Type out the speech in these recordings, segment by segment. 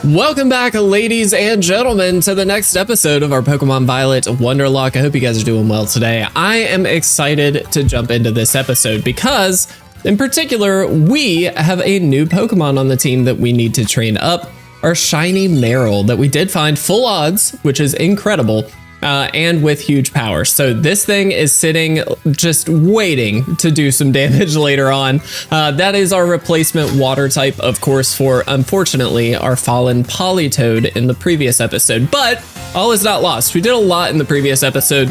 Welcome back, ladies and gentlemen, to the next episode of our Pokemon Violet Wonderlocke. I hope you guys are doing well today. I am excited to jump into this episode because, in particular, we have a new Pokemon on the team that we need to train up, our shiny Marill that we did find full odds, which is incredible, and with huge power. So this thing is sitting just waiting to do some damage later on. That is our replacement water type, of course, for, unfortunately, our fallen Politoed in the previous episode. But all is not lost. We did a lot in the previous episode,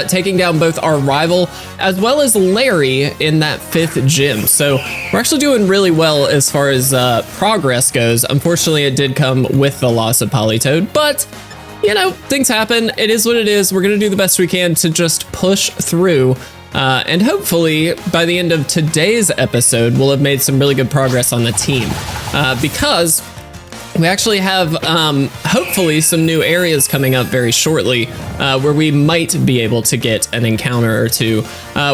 taking down both our rival as well as Larry in that 5th gym. So we're actually doing really well as far as progress goes. Unfortunately, it did come with the loss of Politoed, but you know, things happen. It is what it is. We're going to do the best we can to just push through. And hopefully by the end of today's episode, we'll have made some really good progress on the team, because we actually have hopefully some new areas coming up very shortly, where we might be able to get an encounter or two.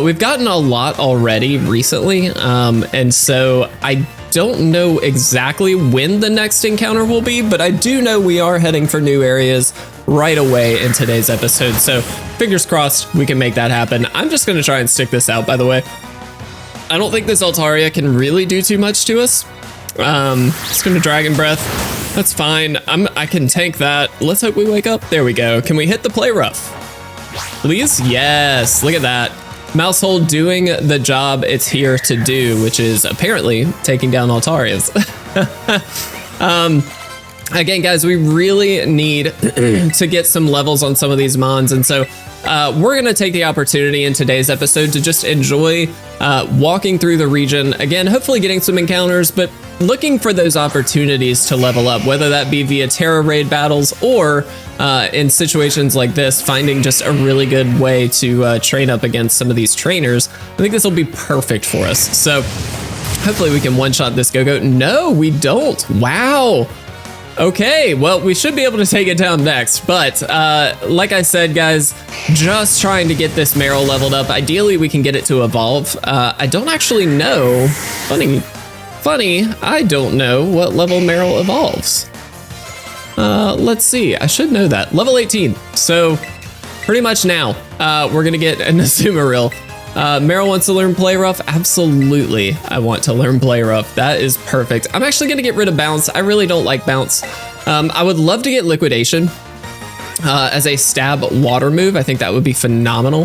We've gotten a lot already recently, and so I don't know exactly when the next encounter will be, but I do know we are heading for new areas right away in today's episode. So fingers crossed we can make that happen. I'm just going to try and stick this out, by the way. I don't think this Altaria can really do too much to us. Just going to Dragon Breath. That's fine. I can tank that. Let's hope we wake up. There we go. Can we hit the play rough? Please? Yes. Look at that. Mousehole doing the job it's here to do, which is apparently taking down Altarias. Again, guys, we really need to get some levels on some of these Mons, and so we're going to take the opportunity in today's episode to just enjoy walking through the region. Again, hopefully getting some encounters, but looking for those opportunities to level up, whether that be via Terra Raid battles or in situations like this, finding just a really good way to train up against some of these trainers. I think this will be perfect for us. So hopefully we can one-shot this Go-Goat. No, we don't. Wow. Okay, well, we should be able to take it down next, but like I said, guys, just trying to get this Marill leveled up. Ideally, we can get it to evolve. I don't actually know. Funny, I don't know what level Marill evolves. Let's see, I should know that. Level 18, so pretty much now, we're gonna get a Nuzlocke. Marill wants to learn Play Rough. Absolutely, I want to learn Play Rough. That is perfect. I'm actually gonna get rid of Bounce. I really don't like Bounce. I would love to get Liquidation as a stab water move. I think that would be phenomenal.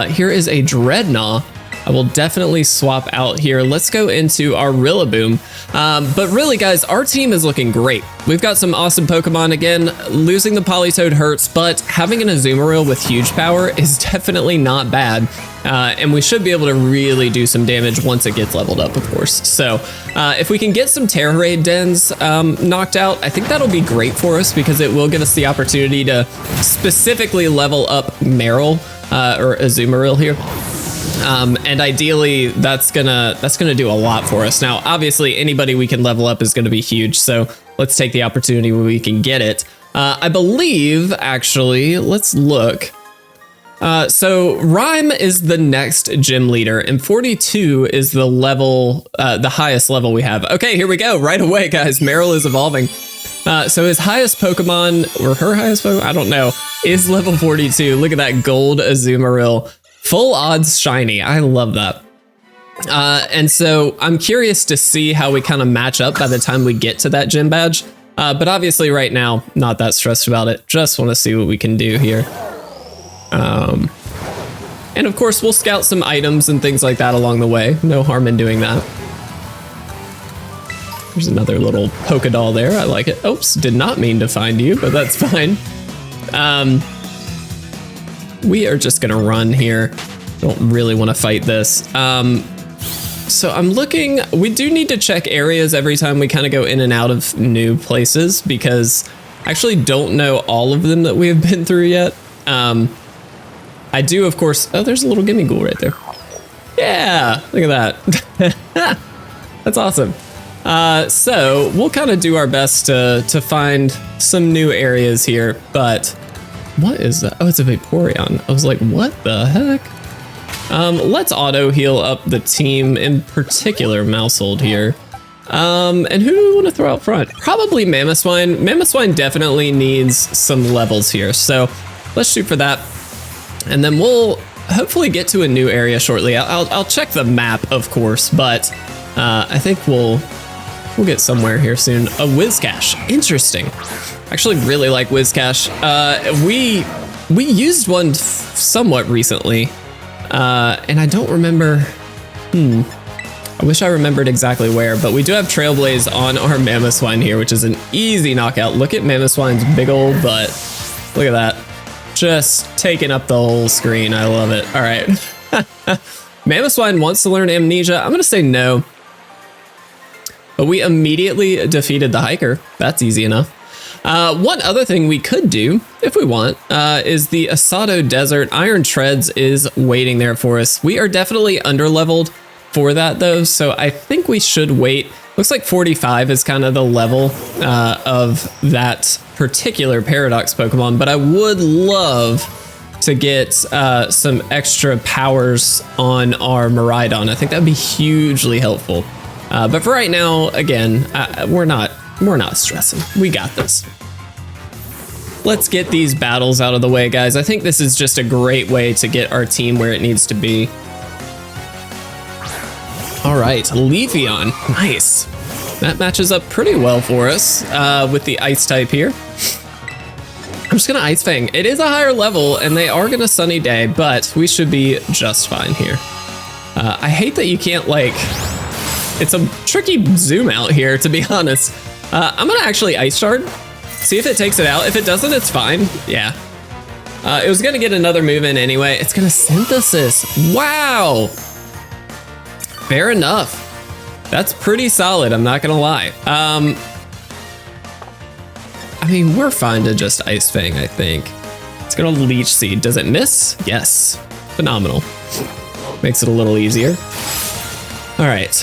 Here is a Dreadnought. I will definitely swap out here. Let's go into our Rillaboom. But really, guys, our team is looking great. We've got some awesome Pokemon. Again, losing the Politoed hurts, but having an Azumarill with huge power is definitely not bad. And we should be able to really do some damage once it gets leveled up, of course. So if we can get some Terra Raid dens knocked out, I think that'll be great for us because it will give us the opportunity to specifically level up Marill or Azumarill here. And ideally, that's gonna do a lot for us. Now, obviously, anybody we can level up is gonna be huge. So let's take the opportunity when we can get it. I believe, actually, let's look. So Rhyme is the next gym leader, and 42 is the level, the highest level we have. Okay, here we go. Right away, guys. Marill is evolving. So his highest Pokemon, or her highest Pokemon, I don't know, is level 42. Look at that gold Azumarill. Full odds shiny. I love that. And so I'm curious to see how we kind of match up by the time we get to that gym badge. But obviously right now, not that stressed about it. Just want to see what we can do here. And of course, we'll scout some items and things like that along the way. No harm in doing that. There's another little polka doll there. I like it. Oops, did not mean to find you, but that's fine. We are just gonna run here. Don't really want to fight this. So I'm looking, we do need to check areas every time we kind of go in and out of new places because I actually don't know all of them that we have been through yet. I do, of course, oh, there's a little gimme ghoul right there. Yeah, look at that. That's awesome. So we'll kind of do our best to find some new areas here, but what is that? Oh, it's a Vaporeon. I was like, what the heck? Let's auto heal up the team, in particular Mousehold here. And who do we want to throw out front? Probably Mamoswine. Mamoswine definitely needs some levels here, so let's shoot for that. And then we'll hopefully get to a new area shortly. I'll check the map, of course, but I think we'll get somewhere here soon. A Whiscash, interesting. I actually really like Whiscash. We used one somewhat recently, and I don't remember. I wish I remembered exactly where, but we do have Trailblaze on our Mamoswine here, which is an easy knockout. Look at Mamoswine's big old butt. Look at that. Just taking up the whole screen. I love it. All right. Mamoswine wants to learn Amnesia. I'm going to say no. But we immediately defeated the hiker. That's easy enough. One other thing we could do, if we want, is the Asado Desert. Iron Treads is waiting there for us. We are definitely underleveled for that though, so I think we should wait. Looks like 45 is kind of the level of that particular Paradox Pokemon, but I would love to get some extra powers on our Miraidon. I think that'd be hugely helpful. But for right now, again, we're not stressing. We got this. Let's get these battles out of the way, guys. I think this is just a great way to get our team where it needs to be. All right, Leafeon, nice. That matches up pretty well for us with the ice type here. I'm just gonna Ice Fang. It is a higher level and they are gonna Sunny Day, but we should be just fine here. I hate that you can't it's a tricky zoom out here, to be honest. I'm gonna actually Ice Shard, see if it takes it out. If it doesn't, it's fine, yeah. It was gonna get another move in anyway. It's gonna Synthesis, wow. Fair enough. That's pretty solid, I'm not gonna lie. I mean, we're fine to just Ice Fang, I think. It's gonna Leech Seed. Does it miss? Yes. Phenomenal. Makes it a little easier. All right.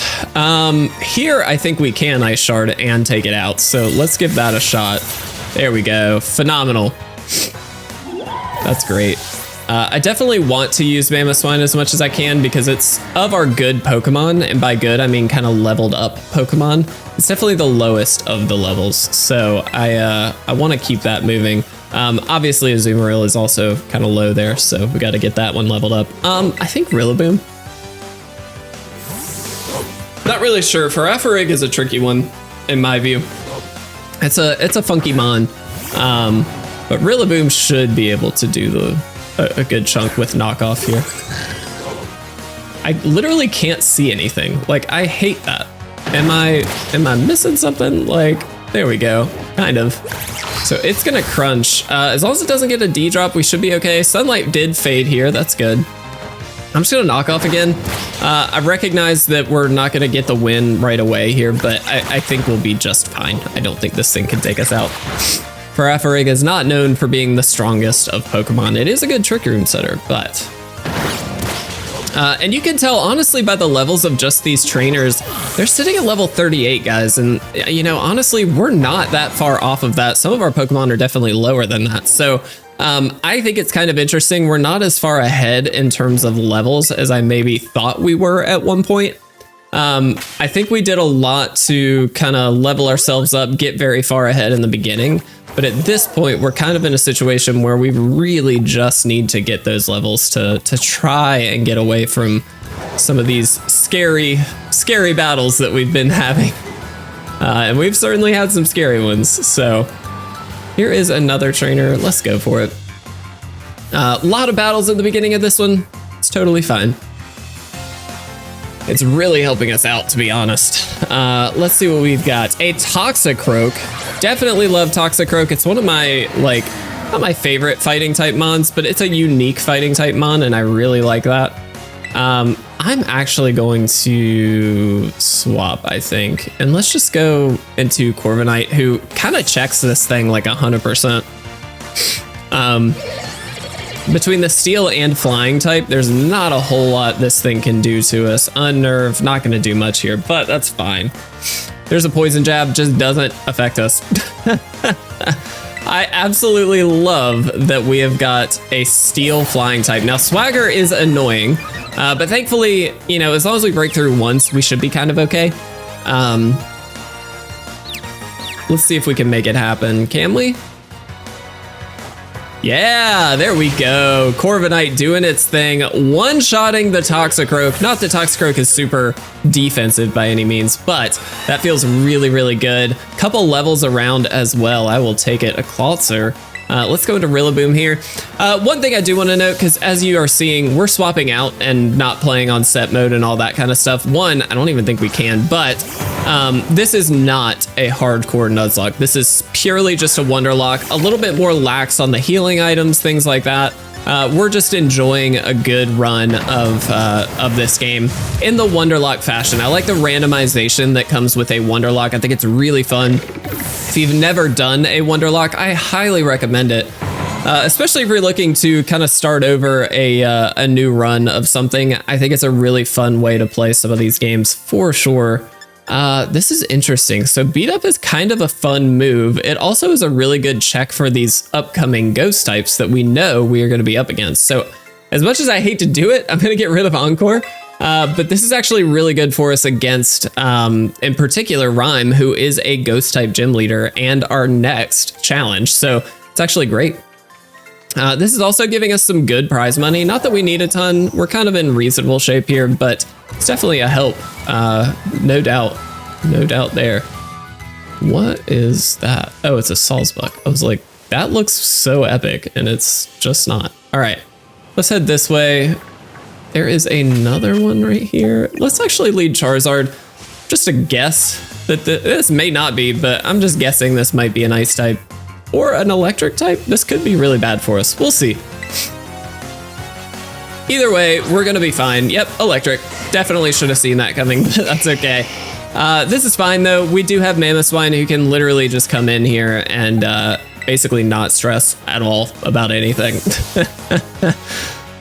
Here, I think we can Ice Shard and take it out, so let's give that a shot. There we go. Phenomenal. That's great. I definitely want to use Mamoswine as much as I can because it's of our good Pokemon, and by good, I mean kind of leveled up Pokemon. It's definitely the lowest of the levels, so I want to keep that moving. Obviously, Azumarill is also kind of low there, so we got to get that one leveled up. I think Rillaboom. Not really sure. Farafrig is a tricky one, in my view. It's a funky mon, but Rillaboom should be able to do a good chunk with knockoff here. I literally can't see anything. Like, I hate that. Am I missing something? Like, there we go, kind of. So it's gonna crunch. As long as it doesn't get a D drop, we should be okay. Sunlight did fade here, that's good. I'm just gonna knock off again. I recognize that we're not gonna get the win right away here, but I think we'll be just fine. I don't think this thing can take us out. Farafrig is not known for being the strongest of Pokemon. It is a good Trick Room setter, but... and you can tell, honestly, by the levels of just these trainers, they're sitting at level 38, guys, and, you know, honestly, we're not that far off of that. Some of our Pokemon are definitely lower than that, so I think it's kind of interesting. We're not as far ahead in terms of levels as I maybe thought we were at one point. I think we did a lot to kind of level ourselves up, get very far ahead in the beginning. But at this point, we're kind of in a situation where we really just need to get those levels to try and get away from some of these scary battles that we've been having. And we've certainly had some scary ones. So here is another trainer. Let's go for it. A lot of battles at the beginning of this one. It's totally fine. It's really helping us out, to be honest. Let's see what we've got. A Toxicroak. Definitely love Toxicroak. It's one of my, not my favorite fighting type mons, but it's a unique fighting type mon, and I really like that. I'm actually going to swap, I think. And let's just go into Corviknight, who kind of checks this thing like 100%. Between the steel and flying type, there's not a whole lot this thing can do to us. Unnerve, not going to do much here, but that's fine. There's a poison jab, just doesn't affect us. I absolutely love that we have got a steel flying type. Now, Swagger is annoying, but thankfully, you know, as long as we break through once, we should be kind of okay. Let's see if we can make it happen. Can we? Yeah, there we go. Corviknight doing its thing, one-shotting the Toxicroak. Not that Toxicroak is super defensive by any means, but that feels really, really good. Couple levels around as well. I will take it. A Clawitzer. Let's go into Rillaboom here. One thing I do want to note, because as you are seeing, we're swapping out and not playing on set mode and all that kind of stuff. One, I don't even think we can, but this is not a hardcore Nuzlocke. This is purely just a Wonderlocke, a little bit more lax on the healing items, things like that. We're just enjoying a good run of this game in the Wonderlocke fashion. I like the randomization that comes with a Wonderlocke. I think it's really fun. If you've never done a Wonderlocke, I highly recommend it, especially if you're looking to kind of start over a new run of something. I think it's a really fun way to play some of these games for sure. This is interesting. So Beat Up is kind of a fun move. It also is a really good check for these upcoming ghost types that we know we are going to be up against. So as much as I hate to do it, I'm going to get rid of Encore. But this is actually really good for us against, in particular, Rhyme, who is a ghost type gym leader and our next challenge. So it's actually great. This is also giving us some good prize money. Not that we need a ton. We're kind of in reasonable shape here, but it's definitely a help. No doubt. No doubt there. What is that? Oh, it's a Salzbuck. I was like, that looks so epic, and it's just not. All right, let's head this way. There is another one right here. Let's actually lead Charizard. Just a guess that this may not be, but I'm just guessing this might be an ice type or an electric type. This could be really bad for us. We'll see. Either way, we're gonna be fine. Yep, electric. Definitely should have seen that coming, but that's okay. This is fine though. We do have Mamoswine who can literally just come in here and basically not stress at all about anything.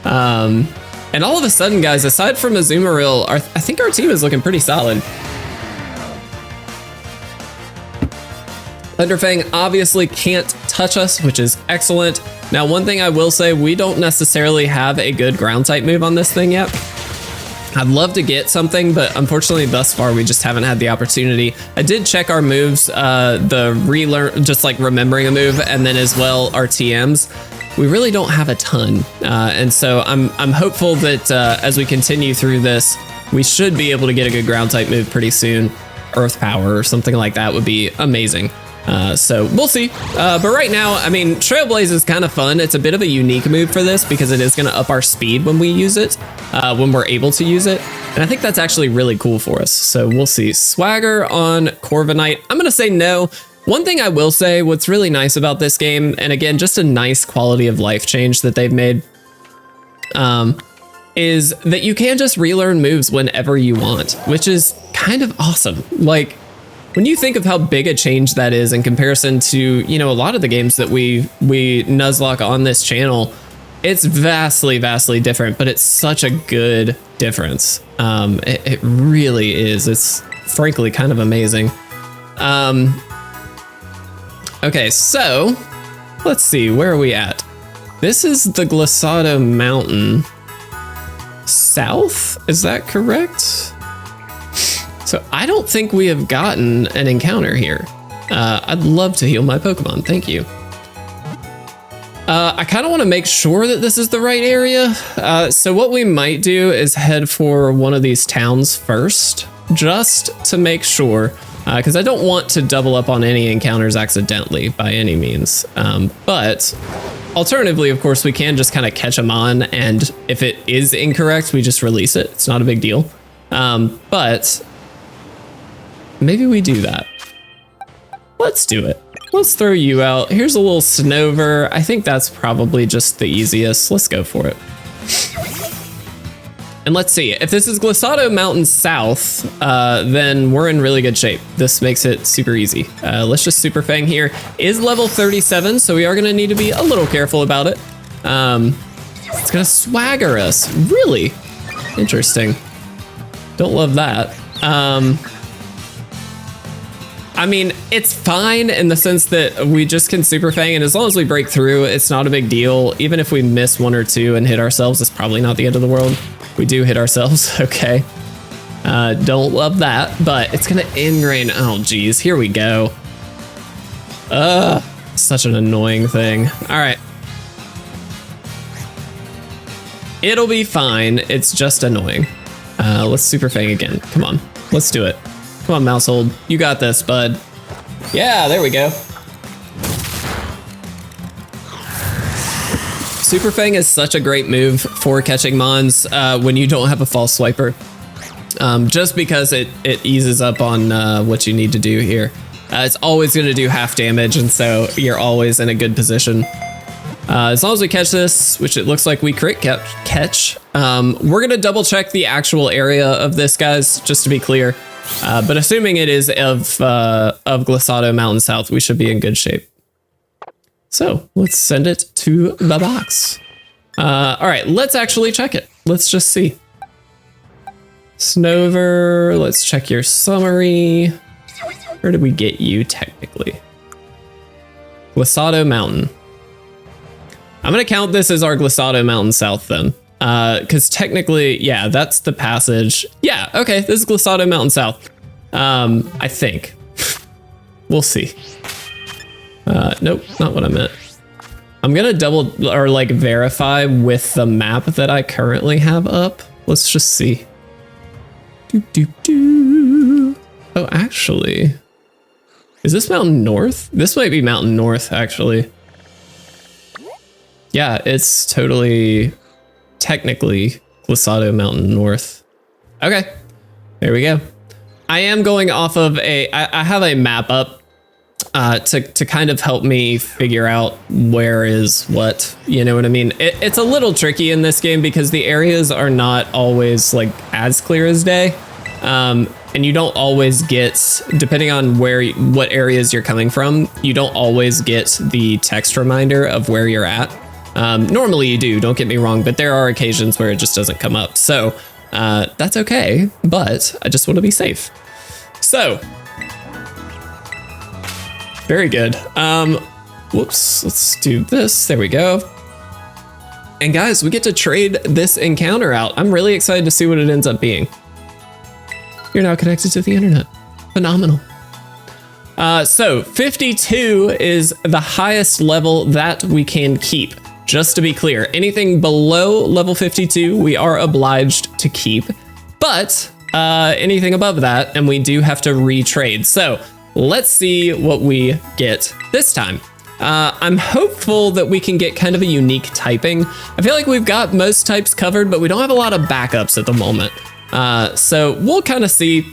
And all of a sudden, guys, aside from Azumarill, I think our team is looking pretty solid. Thunderfang obviously can't touch us, which is excellent. Now, one thing I will say, we don't necessarily have a good ground type move on this thing yet. I'd love to get something, but unfortunately thus far we just haven't had the opportunity. I did check our moves, the relearn, just like remembering a move, and then as well our TMs. We really don't have a ton, and so I'm hopeful that as we continue through this, we should be able to get a good ground type move pretty soon. Earth Power or something like that would be amazing. So we'll see. But right now, I mean, Trailblaze is kind of fun. It's a bit of a unique move for this because it is going to up our speed when we use it, when we're able to use it. And I think that's actually really cool for us. So we'll see. Swagger on Corviknight. I'm going to say no. One thing I will say, what's really nice about this game, and again, just a nice quality of life change that they've made, is that you can just relearn moves whenever you want, which is kind of awesome. Like, when you think of how big a change that is in comparison to, you know, a lot of the games that we Nuzlocke on this channel, it's vastly, vastly different, but it's such a good difference. It really is. It's frankly kind of amazing. Okay, so let's see, where are we at? This is the Glissado Mountain south, is that correct? So I don't think we have gotten an encounter here. I'd love to heal my Pokemon, thank you. I kind of want to make sure that this is the right area. So what we might do is head for one of these towns first, just to make sure. Because I don't want to double up on any encounters accidentally by any means. But alternatively, of course, we can just kind of catch them on, and if it is incorrect, we just release it. It's not a big deal. But maybe we do that. Let's do it. Let's throw you out. Here's a little Snover. I think that's probably just the easiest. Let's go for it. And let's see, if this is Glissado Mountain South, then we're in really good shape. This makes it super easy. Let's just Super Fang here. Is level 37, so we are gonna need to be a little careful about it. It's gonna Swagger us, really? Interesting. Don't love that. I mean, it's fine in the sense that we just can Super Fang, and as long as we break through, it's not a big deal. Even if we miss one or two and hit ourselves, it's probably not the end of the world. We do hit ourselves, okay. Don't love that, but it's gonna ingrain. Oh geez, here we go. Such an annoying thing. All right. It'll be fine. It's just annoying. Let's Super Fang again. Come on. Let's do it. Come on, Mousehold. You got this, bud. Yeah, there we go. Super Fang is such a great move for catching mons when you don't have a false swiper. Just because it eases up on what you need to do here. It's always going to do half damage, and so you're always in a good position. As long as we catch this, which it looks like we crit catch, we're going to double check the actual area of this, guys, just to be clear. But assuming it is of Glissado Mountain South, we should be in good shape. So let's send it to the box. All right, let's actually check it. Let's just see. Snover, let's check your summary. Where did we get you technically? Glissado Mountain. I'm gonna count this as our Glissado Mountain South then. Because technically, yeah, that's the passage. Yeah, okay, this is Glissado Mountain South. I think. We'll see. Nope, not what I meant. I'm gonna double or like verify with the map that I currently have up. Let's just see. Oh, actually, is this Mountain North? This might be Mountain North, actually. Yeah, it's totally, technically, Glissado Mountain North. Okay, there we go. I am going off of I have a map up to kind of help me figure out where is what, you know what I mean? It's a little tricky in this game because the areas are not always like as clear as day. And you don't always get, depending on what areas you're coming from, you don't always get the text reminder of where you're at. Normally you do, don't get me wrong, but there are occasions where it just doesn't come up. So that's okay, but I just want to be safe. So, very good. Whoops, let's do this. There we go. And guys, we get to trade this encounter out. I'm really excited to see what it ends up being. You're now connected to the internet. Phenomenal. So 52 is the highest level that we can keep. Just to be clear, anything below level 52, we are obliged to keep, but anything above that, and we do have to retrade. So let's see what we get this time. I'm hopeful that we can get kind of a unique typing. I feel like we've got most types covered, but we don't have a lot of backups at the moment. So we'll kind of see.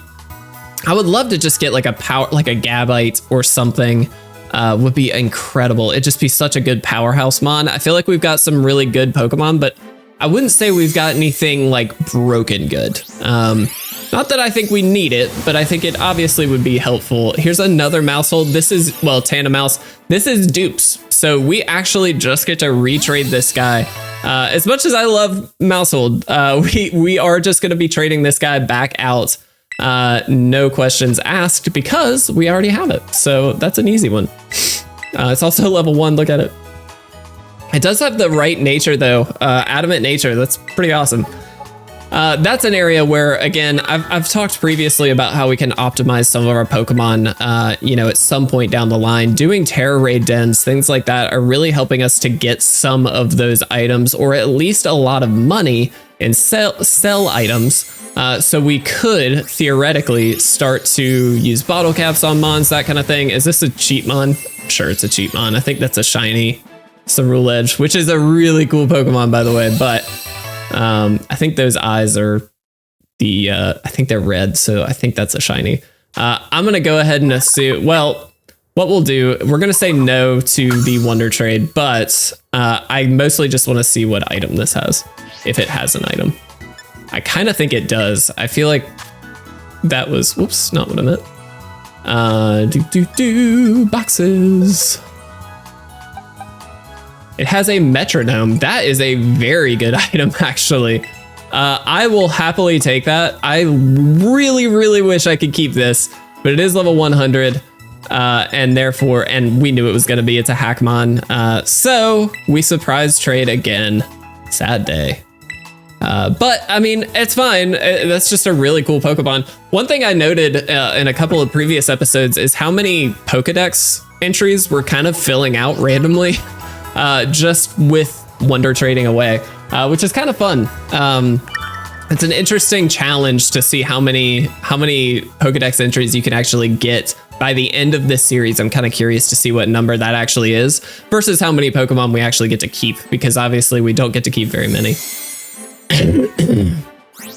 I would love to just get like a Gabite or something. Would be incredible. It'd just be such a good powerhouse mon. I feel like we've got some really good Pokemon, but I wouldn't say we've got anything like broken good. Not that I think we need it, but I think it obviously would be helpful. Here's another Mousehold. This is, well, Tandemaus. This is dupes. So we actually just get to retrade this guy. As much as I love Mousehold, we are just going to be trading this guy back out. No questions asked because we already have it. So that's an easy one. It's also level 1. Look at it. It does have the right nature though. Adamant nature. That's pretty awesome. That's an area where, again, I've talked previously about how we can optimize some of our Pokemon, you know, at some point down the line. Doing Terror Raid dens, things like that are really helping us to get some of those items, or at least a lot of money, and sell items. So we could theoretically start to use bottle caps on mons, that kind of thing. Is this a cheat mon? I'm sure it's a cheat mon. I think that's a shiny Cerule Edge, which is a really cool Pokemon, by the way, but I think those eyes are I think they're red, so I think that's a shiny. I'm going to go ahead and assume, well, what we'll do, we're going to say no to the Wonder Trade, but I mostly just want to see what item this has, if it has an item. I kind of think it does. I feel like that was, whoops, not what I meant. Boxes. It has a metronome. That is a very good item, actually. I will happily take that. I really, really wish I could keep this, but it is level 100. And therefore, and we knew it was going to be, it's a Hackmon. So we surprise trade again. Sad day. But I mean, it's fine. That's just a really cool Pokemon. One thing I noted in a couple of previous episodes is how many Pokedex entries were kind of filling out randomly, just with Wonder trading away, which is kind of fun. It's an interesting challenge to see how many Pokedex entries you can actually get by the end of this series. I'm kind of curious to see what number that actually is versus how many Pokemon we actually get to keep, because obviously we don't get to keep very many.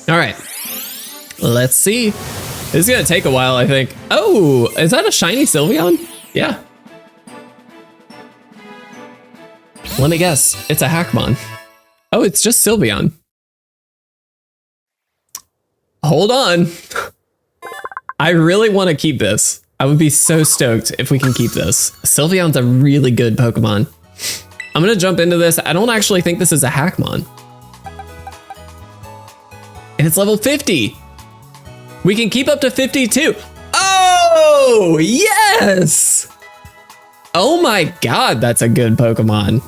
All right, let's see. This is gonna take a while, I think. Oh, is that a shiny Sylveon? Yeah. Let me guess, it's a Hackmon. Oh, it's just Sylveon. Hold on. I really want to keep this. I would be so stoked if we can keep this. Sylveon's a really good Pokemon. I'm gonna jump into this. I don't actually think this is a Hackmon. And it's level 50. We can keep up to 52. Oh, yes. Oh my God, that's a good Pokemon.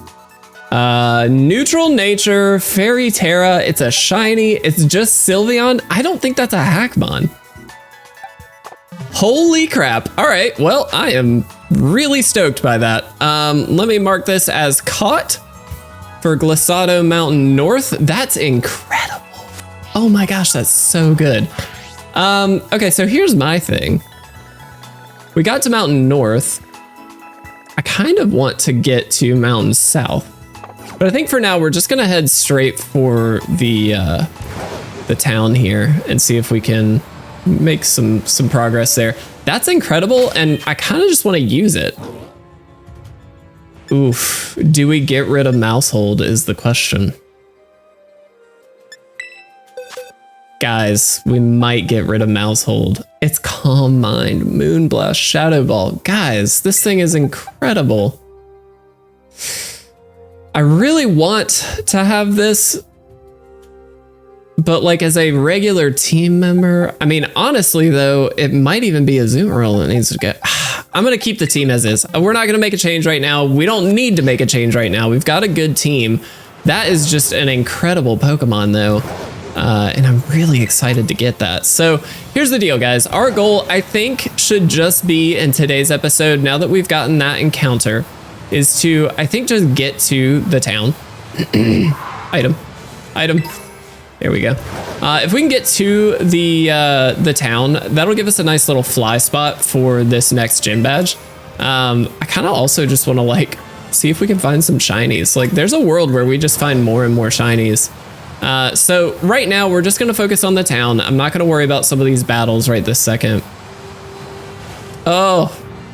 Neutral nature, Fairy Terra. It's a shiny. It's just Sylveon. I don't think that's a Hackmon. Holy crap. All right, well, I am really stoked by that. Let me mark this as caught for Glissado Mountain North. That's incredible. Oh my gosh, that's so good. Okay, so here's my thing. We got to Mountain North. I kind of want to get to Mountain South, but I think for now we're just gonna head straight for the town here and see if we can make some progress there. That's incredible, and I kind of just want to use it. Oof, do we get rid of Mousehold is the question. Guys, we might get rid of Mousehold. It's Calm Mind, Moonblast, Shadow Ball. Guys, this thing is incredible. I really want to have this, but like as a regular team member, I mean, honestly though, it might even be a Azumarill that needs to get. I'm gonna keep the team as is. We're not gonna make a change right now. We don't need to make a change right now. We've got a good team. That is just an incredible Pokemon though. And I'm really excited to get that. So here's the deal, guys. Our goal, I think, should just be in today's episode, now that we've gotten that encounter, is to, I think, just get to the town. Item. There we go. If we can get to the town, that'll give us a nice little fly spot for this next gym badge. I kind of also just want to like see if we can find some shinies. Like there's a world where we just find more and more shinies. So right now we're just going to focus on the town. I'm not going to worry about some of these battles right this second. Oh,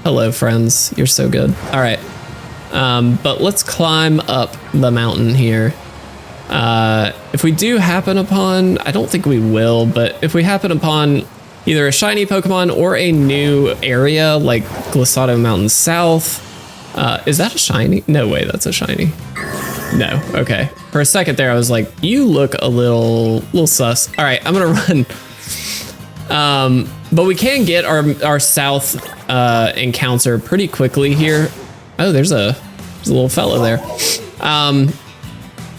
hello friends. You're so good. All right. But let's climb up the mountain here. If we do happen upon, I don't think we will, but if we happen upon either a shiny Pokemon or a new area like Glissado Mountain South, is that a shiny? No way, that's a shiny. No, okay. For a second there, I was like, you look a little sus. All right, I'm gonna run. But we can get our south encounter pretty quickly here. Oh, there's a little fella there.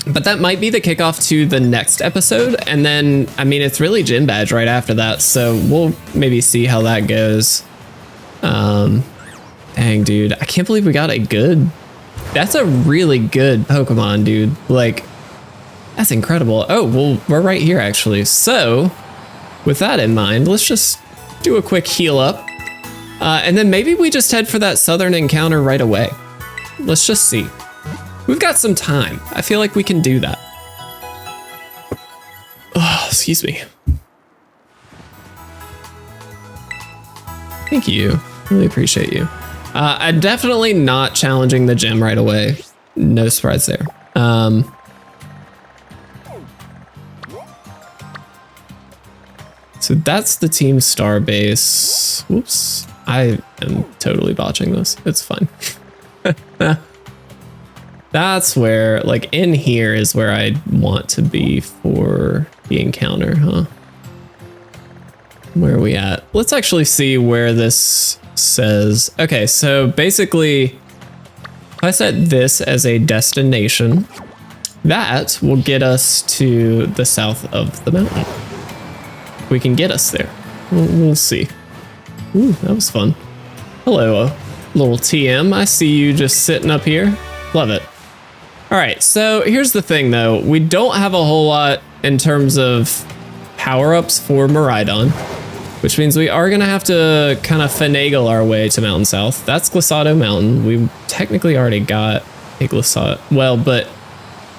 But that might be the kickoff to the next episode. And then, I mean, it's really Gym Badge right after that. So we'll maybe see how that goes. Dang, dude, I can't believe we got a good... That's a really good Pokemon, dude. Like, that's incredible. Oh, well, we're right here, actually. So, with that in mind, let's just do a quick heal up. And then maybe we just head for that southern encounter right away. Let's just see. We've got some time. I feel like we can do that. Oh, excuse me. Thank you. Really appreciate you. I'm definitely not challenging the gym right away. No surprise there. So that's the Team Star base. Whoops. I am totally botching this. It's fine. That's where, like, in here is where I want to be for the encounter, huh? Where are we at? Let's actually see where this says. Okay, so basically, if I set this as a destination, that will get us to the south of the mountain. We can get us there. We'll see. Ooh, that was fun. Hello, little TM. I see you just sitting up here. Love it. All right, so here's the thing though. We don't have a whole lot in terms of power-ups for Miraidon, which means we are gonna have to kind of finagle our way to Mountain South. That's Glissado Mountain. We technically already got a Glissado, well, but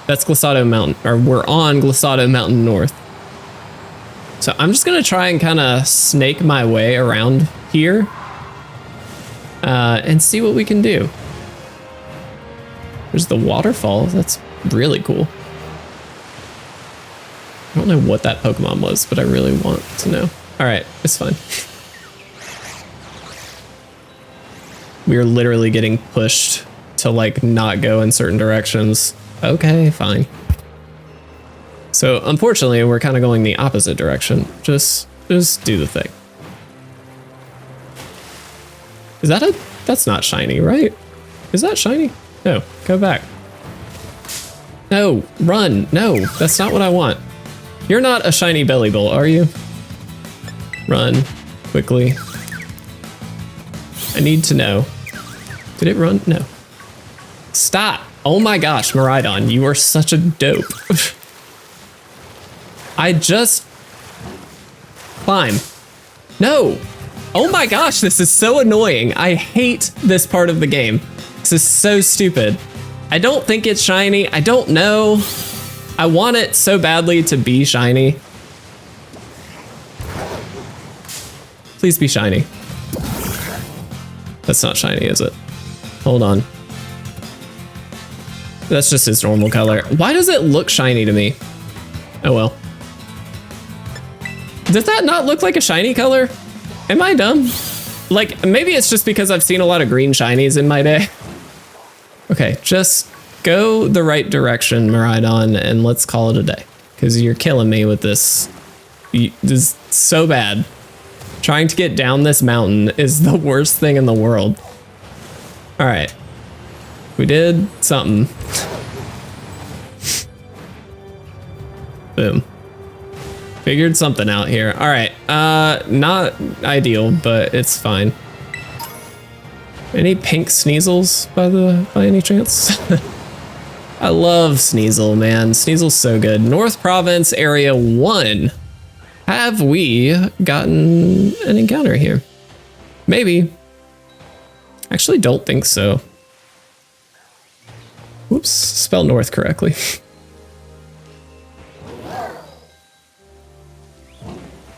that's Glissado Mountain, or we're on Glissado Mountain North. So I'm just gonna try and kind of snake my way around here and see what we can do. There's the waterfall. That's really cool. I don't know what that Pokemon was, but I really want to know. All right, it's fine. We are literally getting pushed to like not go in certain directions. Okay, fine. So unfortunately, we're kind of going the opposite direction. Just do the thing. Is that that's not shiny, right? Is that shiny? No, go back. No, run. No, that's not what I want. You're not a shiny belly bowl, are you? Run quickly. I need to know. Did it run? No. Stop. Oh my gosh, Miraidon, you are such a dope. I just climb. No. Oh my gosh, this is so annoying. I hate this part of the game. This is so stupid. I don't think it's shiny. I don't know. I want it so badly to be shiny. Please be shiny. That's not shiny, is it? Hold on. That's just his normal color. Why does it look shiny to me? Oh well. Does that not look like a shiny color? Am I dumb? Like, maybe it's just because I've seen a lot of green shinies in my day. Okay, just go the right direction, Miraidon, and let's call it a day. Because you're killing me with this. This is so bad. Trying to get down this mountain is the worst thing in the world. All right. We did something. Boom. Figured something out here. All right. Not ideal, but it's fine. Any pink Sneasels by any chance? I love Sneasel, man. Sneasel's so good. North Province Area 1. Have we gotten an encounter here? Maybe. Actually, don't think so. Whoops, spelled north correctly.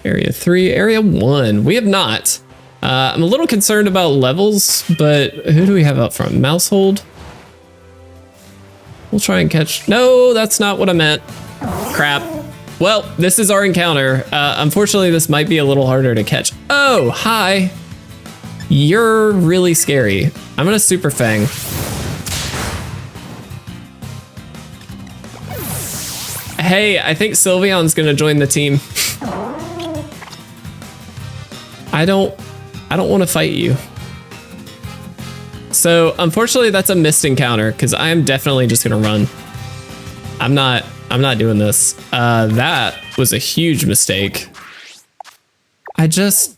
Area 3, Area 1. We have not. I'm a little concerned about levels, but who do we have up front? Mousehold? We'll try and catch. No, that's not what I meant. Crap. Well, this is our encounter. Unfortunately, this might be a little harder to catch. Oh, hi. You're really scary. I'm gonna Super Fang. Hey, I think Sylveon's gonna join the team. I don't want to fight you. So unfortunately, that's a missed encounter because I am definitely just gonna run. I'm not doing this. That was a huge mistake. I just,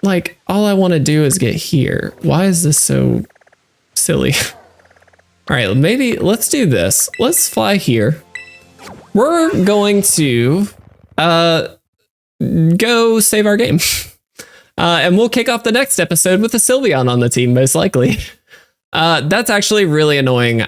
like, all I want to do is get here. Why is this so silly? All right, maybe let's do this. Let's fly here. We're going to go save our game. And we'll kick off the next episode with a Sylveon on the team, most likely. That's actually really annoying.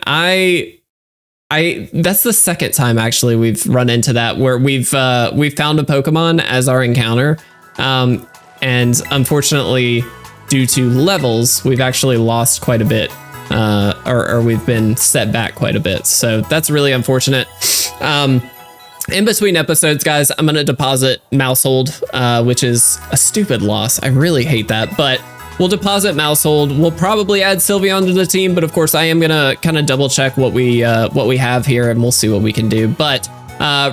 That's the second time actually we've run into that where we've found a Pokemon as our encounter. And unfortunately, due to levels, we've actually lost quite a bit, or we've been set back quite a bit. So that's really unfortunate. In between episodes, guys, I'm going to deposit Mousehold, which is a stupid loss. I really hate that, but we'll deposit Mousehold. We'll probably add Sylveon to the team, but of course I am going to kind of double check what we have here and we'll see what we can do. But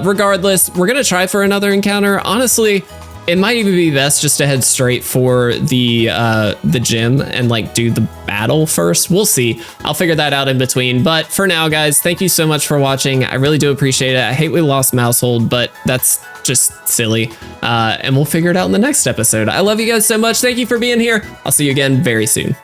regardless, we're going to try for another encounter. Honestly, it might even be best just to head straight for the gym and like do the battle first. We'll see. I'll figure that out in between. But for now, guys, thank you so much for watching. I really do appreciate it. I hate we lost Mousehold, but that's just silly. And we'll figure it out in the next episode. I love you guys so much. Thank you for being here. I'll see you again very soon.